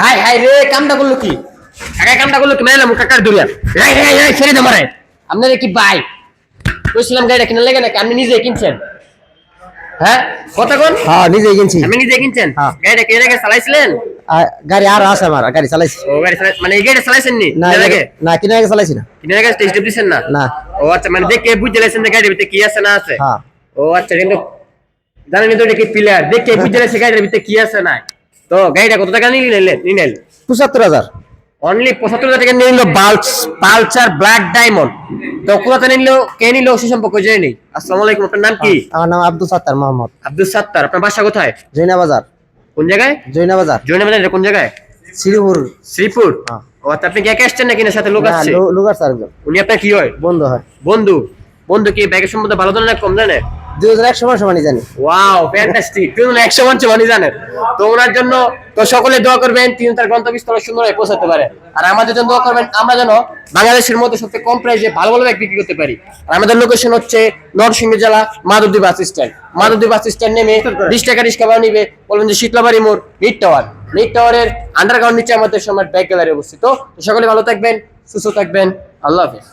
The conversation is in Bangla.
হাই হাই রে, কামটা করলো কি? কাকা কামটা করলো কি? মেলাম কাকার দুরিয়া। রাই রাই রাই, ছেড়ে দে মারে। আপনারা কি ভাই? কইছিলাম গাড়িটা কিনা লাগে নাকি আপনি নিজে কিনছেন? হ্যাঁ, কথা কোন? হ্যাঁ নিজেই কিনছি। আপনি নিজে কিনছেন? হ্যাঁ। গাড়িটা কিনে আগে চালাইছিলেন? গাড়ি আর আছে আমার, গাড়ি চালাইছি। ও গাড়ি চালাই মানে এই গাড়িটা চালাইছেন নি? না কিনার আগে? না, কিনে আগে চালাইছি না। কিনার আগে টেস্ট দিছেন না? না। ও আচ্ছা, মানে দেখে বুঝে লাইছেন যে গাড়ির ভিতরে কি আছে না আছে? হ্যাঁ। ও আচ্ছা, কিন্তু জানেন তো এটা কি প্লেয়ার, দেখে বুঝে লাইছে গাড়ির ভিতরে কি আছে না। তো গাড়িটা কত টাকা নিলেন? ৭৫,০০০। অনলি ৭৫,০০০ টাকা নিয়ে নিল পালসার ব্ল্যাক ডায়মন্ড। তো কোথা নিল, কে নিল সে সম্পর্কে জেনে নেই। আসসালামু আলাইকুম, আপনার নাম কি? আমার নাম আব্দুল সাত্তার মোহাম্মদ। আব্দুল সাত্তার। আপনার বাসা কোথায়? জৈনা বাজার। কোন জায়গায়? জৈনা বাজার। জয়নাবাজার, এটা কোন জায়গায়? শ্রীপুর। শ্রীপুর। হ্যাঁ। ও আচ্ছা, আপনি কি একা আসছেন নাকি না সাথে লোক আসছে? লোক আছে আরেকজন। উনি আপনার কি হয়? বন্ধু হয়। বন্ধু। বন্ধু কি ব্যাগের সম্বন্ধে ভালো জানে না কম জানে? ২০০১ সমানই জানি। Wow, fantastic. তুমি 100 মঞ্চে মানি জানেন। তো ওনার জন্য তো সকলে দোয়া করবেন তিনি তার গন্তব্যস্থলে সুন্দরভাবে পৌঁছাতে পারে। আর আমাদের জন্য দোয়া করবেন আমরা যেন বাংলাদেশের মধ্যে সবচেয়ে কম প্রাইসে ভালো ভালো ব্যাগ বিক্রি করতে পারি। আর আমাদের লোকেশন হচ্ছে নরসিংদী জেলা Madhabdi bus stand. Madhabdi bus stand নেমে 20 টাকা রিক্সা ভাড়া নিবে, বলবেন যে শীতলাবাড়ি মোড় মিড টাওয়ার। মিড টাওয়ারের আন্ডারগ্রাউন্ড নিচে আমাদের সময় ব্যাগ গ্যালারি অবস্থিত। তো সকলে ভালো থাকবেন, সুস্থ থাকবেন। আল্লাহ হাফেজ।